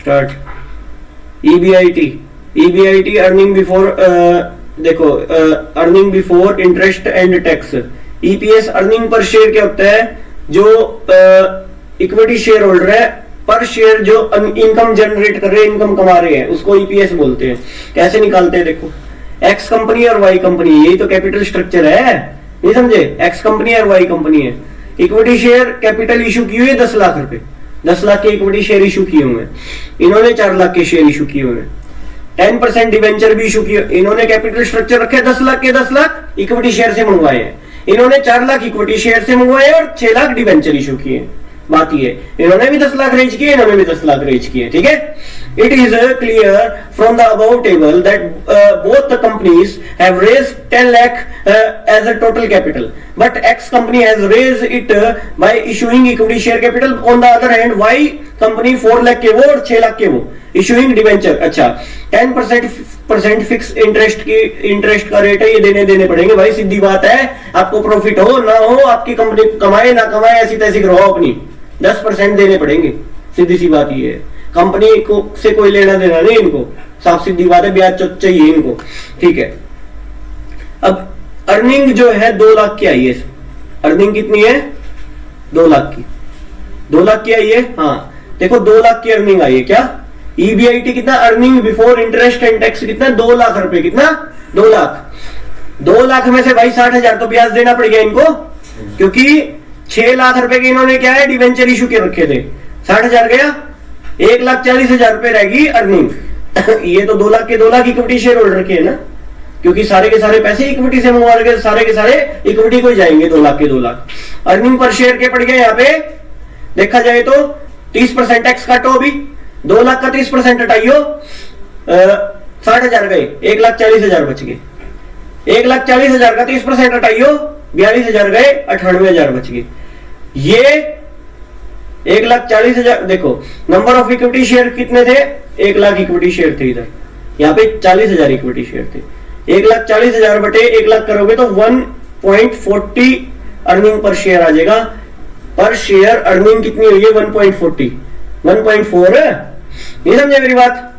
Start. EBIT earning before, देखो earning before interest and tax. EPS earning per share क्या होता है, जो इक्विटी शेयर होल्डर है पर शेयर जो इनकम जनरेट कर रहे हैं, इनकम कमा रहे हैं, उसको ईपीएस बोलते हैं। कैसे निकालते हैं देखो, एक्स कंपनी और वाई कंपनी, यही तो कैपिटल स्ट्रक्चर है, नहीं समझे? एक्स कंपनी और वाई कंपनी है, इक्विटी शेयर कैपिटल इशू की हुई है 10 लाख रुपए, 10 लाख के इक्विटी शेयर इशू किए हुए हैं, इन्होंने 4 लाख के शेयर इशू किए हुए हैं। 10% डिवेंचर भी इशू किए, इन्होंने कैपिटल स्ट्रक्चर रखे 10 लाख के 10 लाख इक्विटी शेयर से मंगवाए हैं, इन्होंने 4 लाख इक्विटी शेयर से मंगवाए और 6 लाख डिवेंचर इशू किए। बात ये, इन्होंने भी 10 लाख रेज किए, इन्होंने भी 10 लाख रेज किए, ठीक है। It is clear from the above table that both the companies have raised 10 lakh as a total capital, but X company has raised it by issuing equity share capital. On the other hand, Y company 4 lakh के वो और 6 लाख के वो issuing debenture. अच्छा, 10% fix interest का rate है, ये देने पड़ेंगे भाई, सीधी बात है। आपको प्रॉफिट हो ना हो, आपकी कंपनी कमाए ना कमाए, ऐसी तैसी करवाओ अपनी, 10% देने पड़ेंगे, सीधी सी बात ये है। कंपनी को से कोई लेना देना नहीं इनको, साफ सीधी बात है, ब्याज चाहिए इनको, ठीक है। अब अर्निंग जो है 2 लाख की आई है, अर्निंग कितनी है? 2 लाख की, 2 लाख की आई है। हाँ देखो, 2 लाख की अर्निंग आई है। क्या ईबीआईटी कितना earning before interest and tax कितना? 2 लाख रुपए। कितना? 2 लाख। 2 लाख में से भाई 60,000 तो ब्याज देना पड़ गया इनको, क्योंकि 6 लाख रुपए के इन्होंने क्या है, डिवेंचर इशू के रखे थे। 60,000 गया, 1,40,000 रुपए रहेगी अर्निंग। ये तो 2 लाख के 2 लाख इक्विटी शेयर होल्डर के है ना, क्योंकि सारे के सारे पैसे इक्विटी से मंगवा रहे, सारे के सारे इक्विटी को ही जाएंगे। 2 लाख के 2 लाख अर्निंग पर शेयर के पड़ गए। यहाँ पे देखा जाए तो 30% टैक्स काटो, अभी 2 लाख का 30% हटाइयो, 60,000 गए, 1,40,000 बच गए। 1,40,000 का 30% हटाइयो, 42,000 गए, 98,000 बच गए। ये 1,40,000, देखो नंबर ऑफ इक्विटी शेयर कितने थे? 1 लाख इक्विटी शेयर थे इधर, यहाँ पे 40,000 इक्विटी शेयर थे। 1,40,000 बटे 1 लाख करोगे तो 1.40 अर्निंग पर शेयर आ जाएगा। पर शेयर अर्निंग कितनी हुई है? 1.40, 1.4 है। नहीं समझे मेरी बात?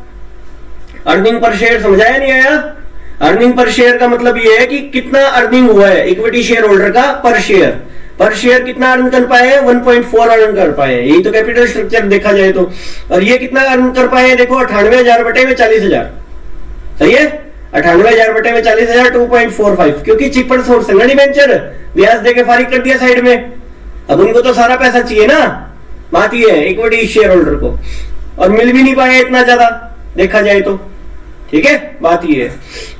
अर्निंग पर शेयर समझाया नहीं आया? अर्निंग पर शेयर का मतलब ये है कि कितना अर्निंग हुआ है इक्विटी शेयर होल्डर का पर शेयर। पर शेयर कितना अर्न कर पाए हैं? 1.4 अर्न कर पाए हैं, यही तो कैपिटल स्ट्रक्चर देखा जाए तो। और ये कितना अर्न कर पाए हैं? देखो 98,000 बटे में 40,000, सही है। 98,000 बटे में 40,000, 2.45, क्योंकि चिपड़ सोर्स है ना डिवेंचर, ब्याज देके फारिग कर दिया साइड में। अब उनको तो सारा पैसा चाहिए ना, बात ये है इक्विटी शेयर होल्डर को, और मिल भी नहीं पाया इतना ज्यादा देखा जाए तो, ठीक है। बात ये है,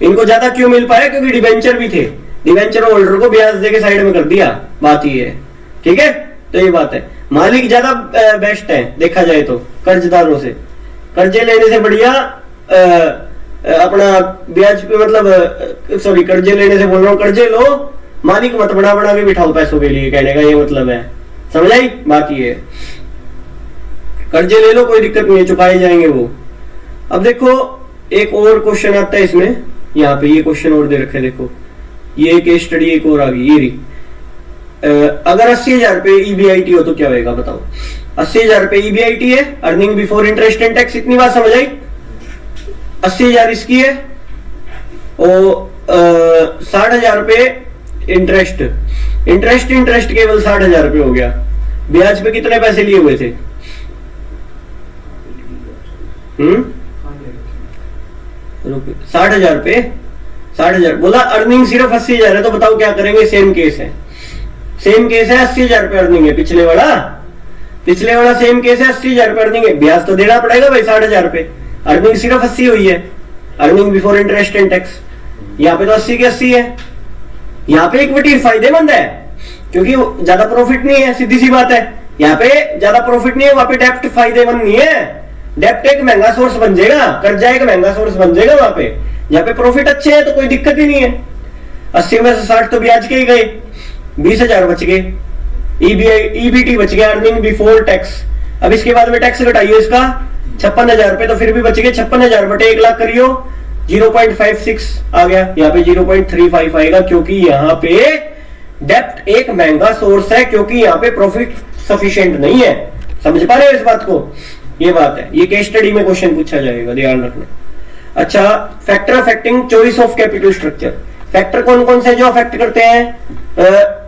इनको ज्यादा क्यों मिल पाया? क्योंकि डिवेंचर भी थे, डिवेंचर होल्डर को ब्याज देके साइड में कर दिया, बात ये है, ठीक है। तो ये बात है, मालिक ज्यादा बेस्ट है देखा जाए तो कर्जदारों से। कर्जे लेने से बढ़िया अपना ब्याज पे, मतलब सॉरी, कर्जे लेने से बोल रहा हूँ, कर्जे लो, मालिक मत बना के बिठाओ पैसों के लिए, कहने का ये मतलब है, समझ आई? बात ये है, कर्जे ले लो, कोई दिक्कत नहीं है, चुकाए जाएंगे वो। अब देखो एक और क्वेश्चन आता है इसमें, यहाँ पे ये क्वेश्चन और दे रखे, देखो ये केस स्टडी एक और आ गई, ये रही। अगर 80,000 रुपए ईबीआईटी हो तो क्या होगा बताओ? 80,000 रुपए ईबीआईटी है, earning before interest and tax, इतनी बात समझ आई? 80,000 इसकी है और 60,000 रुपए इंटरेस्ट केवल 60,000 रुपए हो गया। ब्याज पे कितने पैसे लिए हुए थे? 60,000 रुपए, 60,000 बोला। अर्निंग सिर्फ 80,000 है, तो बताओ क्या करेंगे? सेम केस है, सेम केस है, 80,000 रुपए अर्निंग है। पिछले वाला सेम केस है, 80,000 रुपए अर्निंग है, ब्याज तो देना पड़ेगा भाई 60,000 रुपए, अर्निंग सिर्फ 80 हुई है, earning before interest and tax. यहाँ पे तो 80 के 80 है, यहाँ पे इक्विटी फायदेमंद है क्योंकि ज्यादा प्रॉफिट नहीं है, सीधी सी बात है। यहाँ पे ज्यादा प्रॉफिट नहीं है, वहां पे डेप्ट फायदेमंद नहीं है। डेप्ट एक महंगा सोर्स बन जाएगा, कर्जा एक महंगा सोर्स बन जाएगा वहां पे। यहाँ पे प्रॉफिट अच्छे है तो कोई दिक्कत ही नहीं है। 80 में से 60 तो ब्याज के ही गए, 20,000 बच गए, ईबीटी बच गया, अर्निंग बिफोर टैक्स। अब इसके बाद में टैक्स घटाइए इसका, 56,000 रुपए, तो फिर भी बच गए 56,000 बटे 1 लाख करियो, 0.56 आ गया। यहाँ पे 0.35 आएगा, क्योंकि यहाँ पे डेप्ट एक महंगा सोर्स है, क्योंकि यहाँ पे प्रॉफिट सफिशिएंट नहीं है। समझ पा रहे हो इस बात को? ये बात है, ये केस स्टडी में क्वेश्चन पूछा जाएगा, ध्यान रखना। अच्छा, factor affecting choice of capital structure. Factor कौन कौन से जो अफेक्ट करते हैं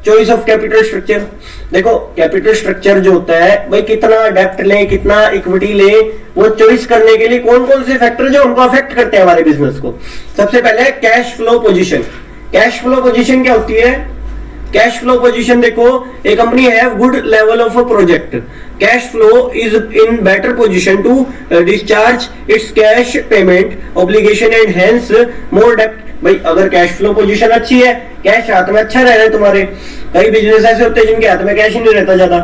चॉइस ऑफ कैपिटल स्ट्रक्चर? देखो कैपिटल स्ट्रक्चर जो होता है भाई, कितना डेप्ट ले, कितना इक्विटी ले, वो चॉइस करने के लिए कौन कौन से फैक्टर जो उनको अफेक्ट करते हैं हमारे बिजनेस को। सबसे पहले cash flow position. Cash flow position क्या होती है? कैश फ्लो पोजीशन देखो, a company have good level of a project, cash flow is in better position to discharge its cash payment obligation and hence more डेप्ट। भाई अगर cash flow position अच्छी है, cash हाथ में अच्छा रह रहा है तुम्हारे, कई बिजनेस ऐसे होते हैं जिनके हाथ में कैश ही नहीं रहता ज्यादा,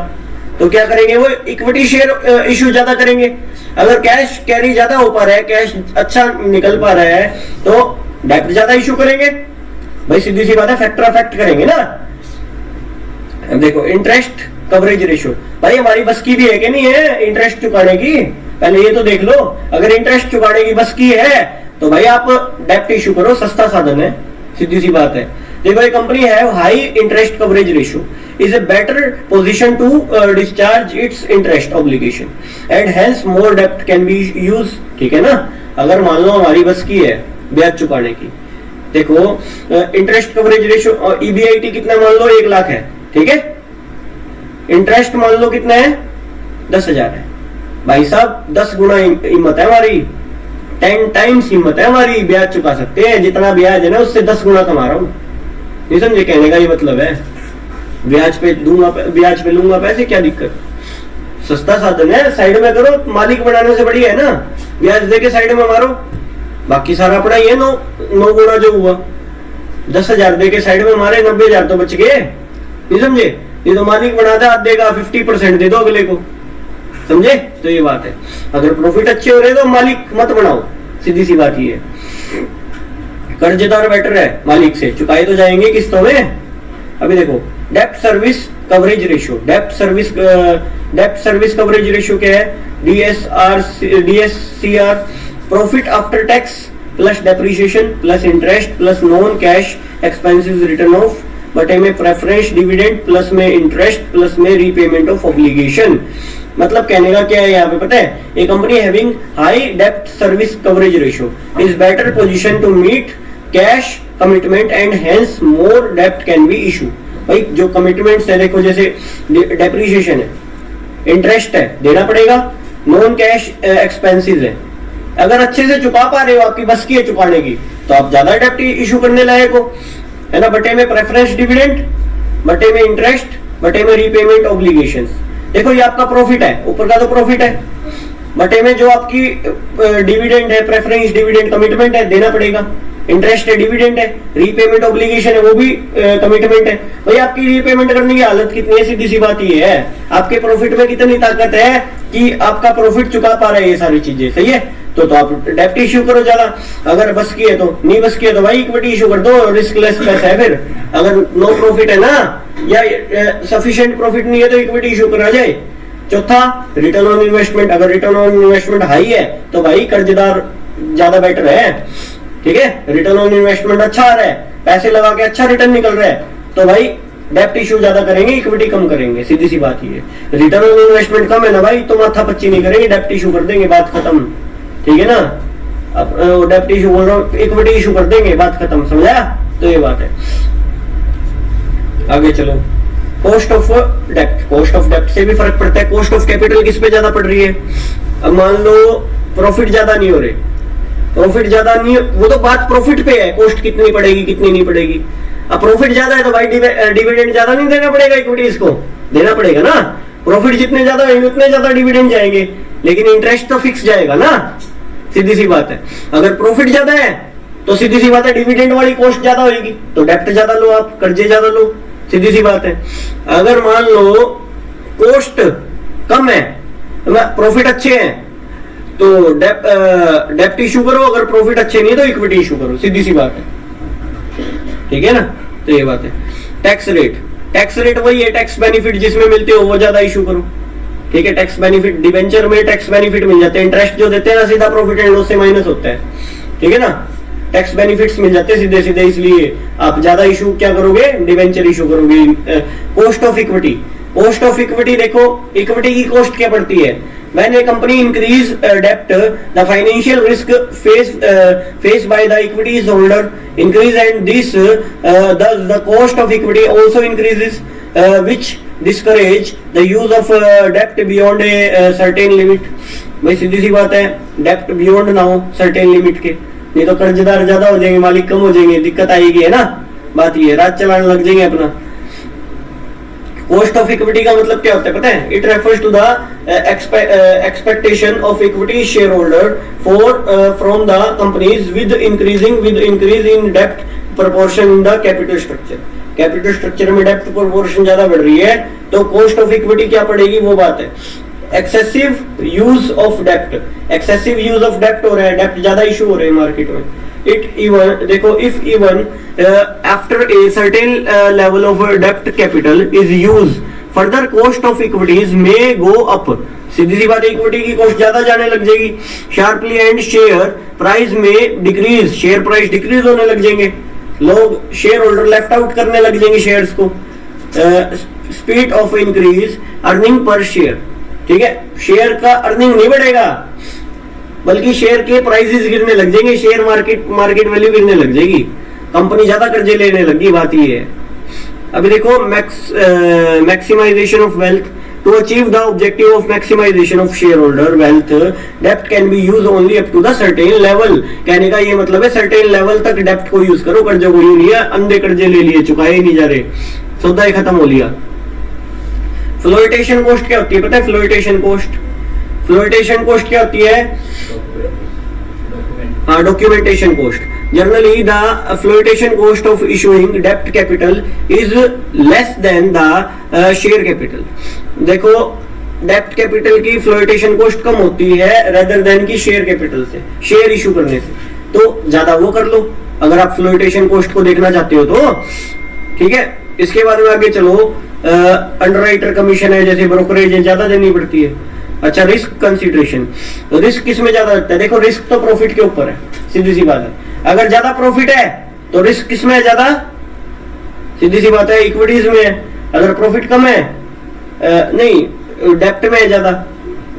तो क्या करेंगे वो इक्विटी शेयर इशू ज्यादा करेंगे। अगर कैश कैरी ज्यादा हो पा रहा है, कैश अच्छा निकल पा रहा है, तो डेप्ट ज्यादा इशू करेंगे। भाई सीधी सी बात है, फैक्टर अफेक्ट करेंगे ना। अब देखो इंटरेस्ट कवरेज रेशियो, भाई हमारी बस की भी है कि नहीं है इंटरेस्ट चुकाने की? पहले ये तो देख लो, अगर इंटरेस्ट चुकाने की बस की है तो भाई आप डेप्ट इशू करो, सस्ता साधन है, सीधी सी बात है। देखो ये कंपनी है high interest coverage ratio is a better position to discharge its interest obligation and hence more डेप्ट कैन बी यूज। ठीक है ना, अगर मान लो हमारी बस की है ब्याज चुकाने की, देखो इंटरेस्ट कवरेज रेशियो ईबीआईटी कितना मान लो 1 लाख है, ठीक है, इंटरेस्ट मान लो कितना है 10,000 है। भाई साहब 10 गुना हिम्मत है हमारी, 10 टाइम्स हिम्मत है हमारी, ब्याज चुका सकते हैं, जितना ब्याज है ना उससे 10 गुना कमा रहा हूँ। ये समझे कहने का ये मतलब है, ब्याज पे दूंगा, ब्याज पे लूंगा पैसे, क्या दिक्कत, सस्ता साधन है, साइड में करो, मालिक बनाने से बढ़िया है ना, ब्याज देके साइड में मारो, बाकी सारा अपना ये 9 गुना जो हुआ, 10,000 देके साइड में मारे, 90,000 तो बच गए। नहीं समझे, ये तो मालिक बनाता देगा, 50% दे दो अगले को, समझे? तो ये बात है, अगर प्रॉफिट अच्छे हो रहे तो मालिक मत बनाओ, सीधी सी बात ये है। कर्जदार बेटर है मालिक से, चुकाए तो जाएंगे किस्तों में। अभी देखो डेप्ट सर्विस कवरेज रेशियो, डेप्ट सर्विस कवरेज रेशियो क्या है? DSCR, profit after tax plus depreciation plus interest plus non cash expenses return of बटे में प्रेफरेंस डिविडेंड प्लस में इंटरेस्ट प्लस में रीपेमेंट ऑफ ऑब्लिगेशन। मतलब कहने का क्या है यहाँ पे पता है? A company having high dept service coverage ratio is better position to meet cash commitment and hence more डेप्ट कैन बी इशू। भाई जो कमिटमेंट्स है देखो, जैसे डेप्रिसिएशन है, इंटरेस्ट है, देना पड़ेगा, नॉन कैश एक्सपेंसेस है, अगर अच्छे से चुका पा रहे हो, आपकी बस की है चुकाने की, तो आप ज्यादा डेप्ट इशू करने लायक हो, है ना। बटे में प्रेफरेंस डिविडेंड, बटे में इंटरेस्ट, बटे में रीपेमेंट ऑब्लिगेशंस। देखो ये आपका प्रॉफिट है, ऊपर का तो प्रॉफिट है, बटे में जो आपकी डिविडेंड है, प्रेफरेंस डिविडेंड कमिटमेंट है, देना पड़ेगा, इंटरेस्ट है, डिविडेंड है, रीपेमेंट ऑब्लिगेशन है, वो भी कमिटमेंट है। भाई आपकी रीपेमेंट करने की हालत कितनी है? सीधी सी बात ये है, आपके प्रॉफिट में कितनी ताकत है कि आपका प्रॉफिट चुका पा रहे हैं ये सारी चीजें, सही है। तो आप डेप्ट इश्यू करो ज्यादा, अगर बस की है तो, नहीं बस की है तो भाई इक्विटी इश्यू कर दो, रिस्क लेस पैसा है। फिर अगर नो प्रॉफिट है ना, या सफिशिएंट प्रॉफिट नहीं है तो इक्विटी इश्यू करा जाए। चौथा रिटर्न ऑन इन्वेस्टमेंट, अगर रिटर्न ऑन इन्वेस्टमेंट हाई है तो भाई कर्जदार ज्यादा बेटर है, ठीक है। रिटर्न ऑन इन्वेस्टमेंट अच्छा आ रहा है, पैसे लगा के अच्छा रिटर्न निकल रहा है, तो भाई डेप्ट इश्यू ज्यादा करेंगे, इक्विटी कम करेंगे, सीधी सी बात ये है। रिटर्न ऑन इन्वेस्टमेंट कम है ना भाई, तो माथा पच्ची नहीं करेंगे, डेप्ट इश्यू कर देंगे, बात खत्म, ठीक है ना। अब डेप्ट इशू बोल रहा हूँ, इक्विटी इशू कर देंगे, बात खत्म, समझा? तो ये बात है। आगे चलो, cost of dept, cost of डेप्ट से भी फर्क पड़ता है। कॉस्ट ऑफ कैपिटल किस पे ज्यादा पड़ रही है? अब मान लो प्रॉफिट ज्यादा नहीं हो रहे, प्रॉफिट ज्यादा नहीं, वो तो बात प्रॉफिट पे है, कॉस्ट कितनी पड़ेगी कितनी नहीं पड़ेगी। अब प्रॉफिट ज्यादा है तो भाई डिविडेंड ज्यादा नहीं देना पड़ेगा, इक्विटी इसको देना पड़ेगा ना। प्रॉफिट जितने ज्यादा होंगे उतने ज्यादा डिविडेंड जाएंगे, लेकिन इंटरेस्ट तो फिक्स जाएगा ना, सीधी सी बात है। अगर प्रॉफिट ज्यादा है तो सीधी सी बात है डिविडेंड वाली कॉस्ट ज्यादा होगी, तो डेप्ट ज्यादा लो, आप कर्जे ज्यादा लो, सीधी सी बात है। अगर मान लो कॉस्ट कम है, प्रॉफिट अच्छे हैं, तो डेप्ट इशू करो, अगर प्रॉफिट अच्छे नहीं है तो इक्विटी इशू करो, सीधी सी बात है, ठीक है ना। तो ये बात है। टैक्स रेट, टैक्स रेट वही है, टैक्स बेनिफिट जिसमें मिलते हो वो ज्यादा इशू करो, ठीक है। टैक्स बेनिफिट, डिवेंचर में टैक्स बेनिफिट मिल जाते हैं, इंटरेस्ट जो देते हैं ना सीधा प्रॉफिट एंड लॉस से माइनस होता है, ठीक है ना। टैक्स बेनिफिट्स मिल जाते हैं सीधे सीधे, इसलिए आप ज्यादा इशू क्या करोगे? डिवेंचर इशू करोगे। Cost of equity, cost of equity देखो, इक्विटी की कॉस्ट क्या पड़ती है? When a company increase debt, the financial risk faced by the equity holder increase, and this thus the cost of equity also increases, which discourage the use of debt beyond a certain limit. भाई सीधी सी बात है, डेप्ट beyond ना हो certain limit के, नहीं तो कर्जदार ज्यादा हो जाएंगे, मालिक कम हो जाएंगे, दिक्कत आएगी, है ना। बात ये रात चलाने लग जाएंगे अपना। कॉस्ट ऑफ इक्विटी का मतलब क्या होता है पता है? It refers to the expectation of equity share holder for from the companies with increase in डेप्ट proportion in the capital structure. Capital structure में डेप्ट प्रोपोर्शन ज्यादा बढ़ रही है तो कॉस्ट ऑफ इक्विटी क्या पड़ेगी, वो बात है। Excessive use of dept, excessive use of डेप्ट हो रहा है, डेप्ट ज्यादा इशू हो रहे हैं मार्केट में। इट इवन देखो, if even after a certain level of डेप्ट capital is use, further cost of equities में गो अप। सीधी सी बात है, इक्विटी की कॉस्ट ज्यादा जाने लग जाएगी शार्पली, एंड शेयर प्राइस में डिक्रीज, शेयर प्राइस डिक्रीज होने लग जाएंगे, लोग शेयर होल्डर लेफ्ट आउट करने लग जाएंगे शेयर्स को। Speed of increase earning per share, ठीक है, शेयर का अर्निंग नहीं बढ़ेगा बल्कि शेयर के प्राइसेस गिरने लग जाएंगे, शेयर मार्केट वैल्यू गिरने लग जाएगी, कंपनी ज्यादा कर्जे लेने लगी। बात ये है। अभी देखो, maximisation of wealth, to achieve the objective of maximisation of share holder wealth, डेप्ट can be use only up to the certain level. कहने का ये मतलब है सर्टेन लेवल तक डेप्ट को यूज करो, कर्जों को यूज नहीं है, अंधे कर्जे ले लिए, चुकाए ही नहीं जा रहे, सौदा ही खत्म हो लिया। फ्लोटेशन कॉस्ट क्या होती है पता है? फ्लोटेशन कॉस्ट, फ्लोटेशन कॉस्ट क्या होती है? हाँ, documentation cost. Generally the flotation cost of issuing डेप्ट capital is less than the share capital. देखो, डेप्ट कैपिटल की फ्लोटेशन कॉस्ट कम होती है रेदर देन की शेयर कैपिटल से, शेयर इशू करने से, तो ज्यादा वो कर लो अगर आप फ्लोटेशन कॉस्ट को देखना चाहते हो तो, ठीक है। इसके बाद में आगे चलो, अंडरराइटर कमीशन है, जैसे ब्रोकरेज है, ज्यादा देनी पड़ती है। अच्छा, रिस्क कंसीडरेशन, तो रिस्क किस में ज्यादा लगता है? देखो, रिस्क तो प्रॉफिट के ऊपर है, सीधी सी बात है। अगर ज्यादा प्रॉफिट है तो रिस्क किस में है ज्यादा? सीधी सी बात है, इक्विटीज में है। अगर प्रॉफिट कम है, नहीं, डेप्ट में है ज्यादा।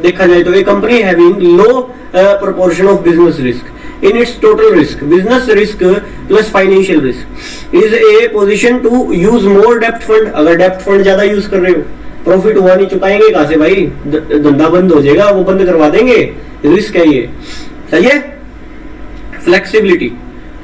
देखा जाए तो a company having low proportion of business risk in its total risk, business risk plus financial risk is a position to use more debt fund। अगर डेप्ट फंड ज्यादा यूज कर रहे हो, प्रॉफिट हुआ नहीं, चुकाएंगे कहां से भाई? धंधा बंद हो जाएगा, वो बंद करवा देंगे, रिस्क है ये, सही है। फ्लेक्सिबिलिटी,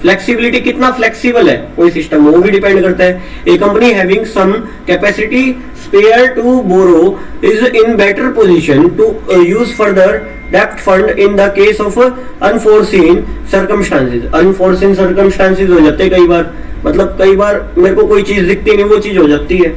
फ्लेक्सिबिलिटी कितना फ्लेक्सिबल है कोई सिस्टम, वो भी डिपेंड करता है। A company having some capacity spare to borrow is in better position to use further डेप्ट fund in the case of unforeseen circumstances. Unforeseen circumstances हो जाते हैं कई बार, मतलब कई बार मेरे को कोई चीज दिखती नहीं, वो चीज हो जाती है।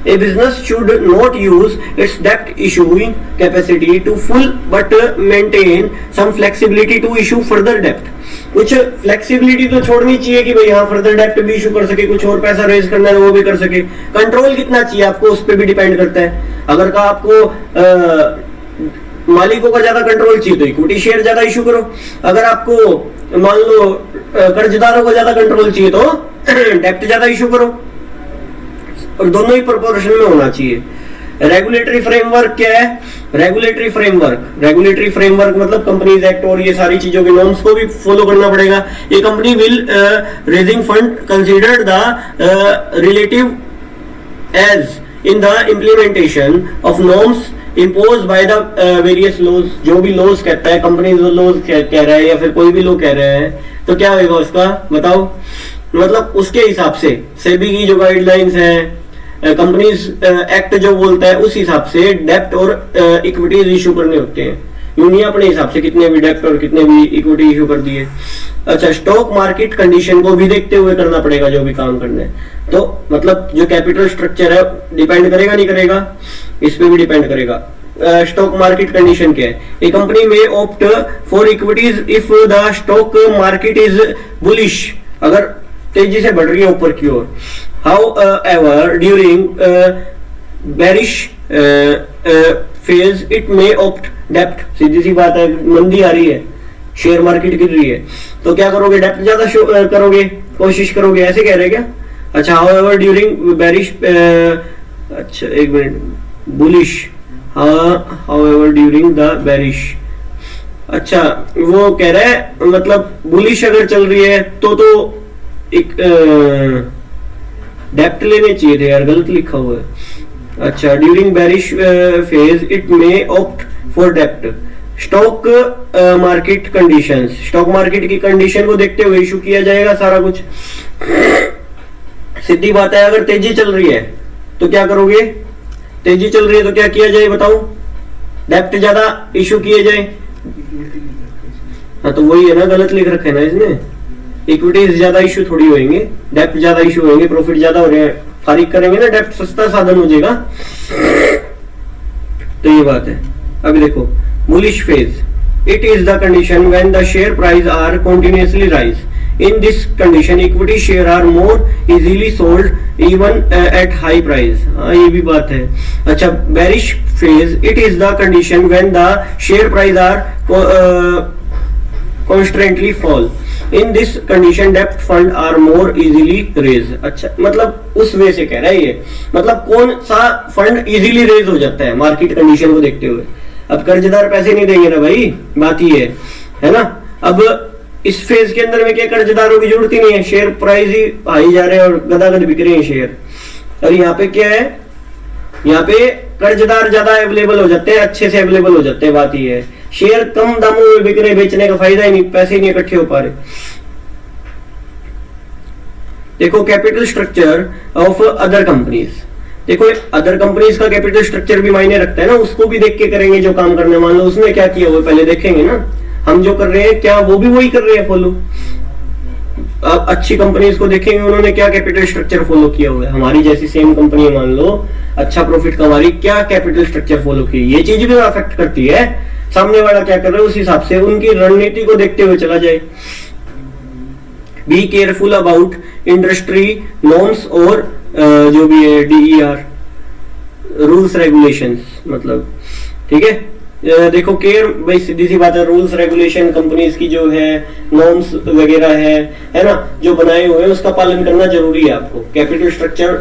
ए business should not use it's dept issuing capacity to full but maintain some flexibility to issue further डेप्ट। कुछ फ्लेक्सिबिलिटी तो छोड़नी चाहिए कि भाई हाँ फर्दर डेप्ट भी इशू कर सके, कुछ और पैसा रेज करना है वो भी कर सके। कंट्रोल कितना चाहिए आपको, उस पर भी डिपेंड करता है। अगर का आपको मालिकों का ज्यादा कंट्रोल चाहिए तो इक्विटी शेयर ज्यादा इशू करो, अगर आपको मान लो कर्जदारों को ज्यादा कंट्रोल चाहिए तो डेप्ट ज्यादा इशू करो, और दोनों ही प्रोपोर्शन में होना चाहिए। रेगुलेटरी फ्रेमवर्क क्या है? रेगुलेटरी फ्रेमवर्क मतलब कंपनीज एक्ट और ये सारी चीजों के नॉर्म्स को भी फॉलो करना पड़ेगा। ये company will raising fund consider the relative ease in the implementation of norms impose by the various laws. जो भी लॉज कहता है, कंपनी लॉज कह रहा है या फिर कोई भी लॉ कह रहे हैं, तो क्या होगा उसका बताओ? मतलब उसके हिसाब से सेबी की जो गाइडलाइंस है, कंपनीज एक्ट जो बोलता है, उस हिसाब से डेप्ट और इक्विटीज इशू करने होते हैं। यूं अपने हिसाब से कितने भी डेप्ट और कितने भी इक्विटी इशू कर दिए। अच्छा, स्टॉक मार्केट कंडीशन को भी देखते हुए करना पड़ेगा जो भी काम करना है। तो मतलब जो कैपिटल स्ट्रक्चर है डिपेंड करेगा नहीं करेगा, इस पे भी डिपेंड करेगा। स्टॉक मार्केट कंडीशन क्या है? ए कंपनी में opt for equities if the stock market is bullish, अगर तेजी से बढ़ रही है ऊपर की ओर। However, during bearish phase, it may opt debt। सीधी सी बात है, मंदी आ रही है, शेयर मार्केट गिर रही है, तो क्या करोगे? डेप्ट ज्यादा करोगे, कोशिश करोगे, ऐसे कह रहे क्या? अच्छा, however during bearish अच्छा एक minute, bullish, however during the bearish, अच्छा वो कह रहा है मतलब बुलिश अगर चल रही है तो एक डेप्ट लेने चाहिए थे यार, गलत लिखा हुआ है। अच्छा, during bearish phase it may opt for डेप्ट। Stock market conditions, stock market की कंडीशन को देखते हुए इशू किया जाएगा सारा कुछ। सीधी बात है, अगर तेजी चल रही है तो क्या करोगे? तेजी चल रही है तो क्या किया जाए बताओ? डेप्ट ज्यादा इशू किए जाए। हाँ तो वही है ना, गलत लिख रखे ना इसने। इक्विटीज ज्यादा इशू थोड़ी होंगे, डेप्ट ज्यादा इशू होंगे, प्रॉफिट ज्यादा हो रहे हैं, फारिग करेंगे ना, डेप्ट सस्ता साधन हो जाएगा। तो ये बात है। अभी देखो bullish phase, it is the condition when the share price are continuously rise. In this condition, equity share are more easily sold even at high price. हाँ ये भी बात है। अच्छा, bearish phase, it is the condition when the share price are constantly fall. In this condition, debt fund are more easily raised. अच्छा, मतलब उस वे से कह रहा है ये, मतलब कौन सा फंड इजीली रेज हो जाता है मार्केट कंडीशन को देखते हुए। अब कर्जदार पैसे नहीं देंगे ना भाई, बात ही है ना। अब इस फेज के अंदर में क्या कर्जदारों की जरूरत ही नहीं है, शेयर प्राइस ही हाई जा रहे हैं और गदागद बिक रहे हैं शेयर। और यहाँ पे क्या है, यहाँ पे कर्जदार ज्यादा अवेलेबल हो जाते हैं, अच्छे से अवेलेबल हो जाते हैं, बात ही है। शेयर कम दामों में बिक रहे, बेचने का फायदा ही नहीं, पैसे ही नहीं इकट्ठे हो पा रहे। देखो capital structure of other companies, देखो अदर कंपनीज का कैपिटल स्ट्रक्चर भी मायने रखता है ना, उसको भी देख के करेंगे जो काम करने। मान लो उसने क्या किया वो पहले देखेंगे ना, हम जो कर रहे हैं क्या वो भी वही कर रहे हैं फॉलो। अब अच्छी कंपनीज को देखेंगे उन्होंने क्या कैपिटल स्ट्रक्चर फॉलो किया हुआ है। हमारी जैसी सेम कंपनी मान लो अच्छा प्रॉफिट कमा रही, क्या कैपिटल स्ट्रक्चर फॉलो की, ये चीज भी अफेक्ट करती है। सामने वाला क्या कर रहा है उस हिसाब से उनकी रणनीति को देखते हुए चला जाए। Be careful about industry norms और जो भी है DER रूल्स रेगुलेशंस, मतलब ठीक है। देखो केयर भाई सीधी सी बात है, रूल्स रेगुलेशन कंपनीज की जो है नॉर्म्स वगैरह है ना, जो बनाए हुए हैं उसका पालन करना जरूरी है आपको। कैपिटल स्ट्रक्चर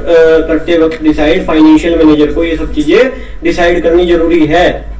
करते वक्त डिसाइड, फाइनेंशियल मैनेजर को ये सब चीजें डिसाइड करनी जरूरी है।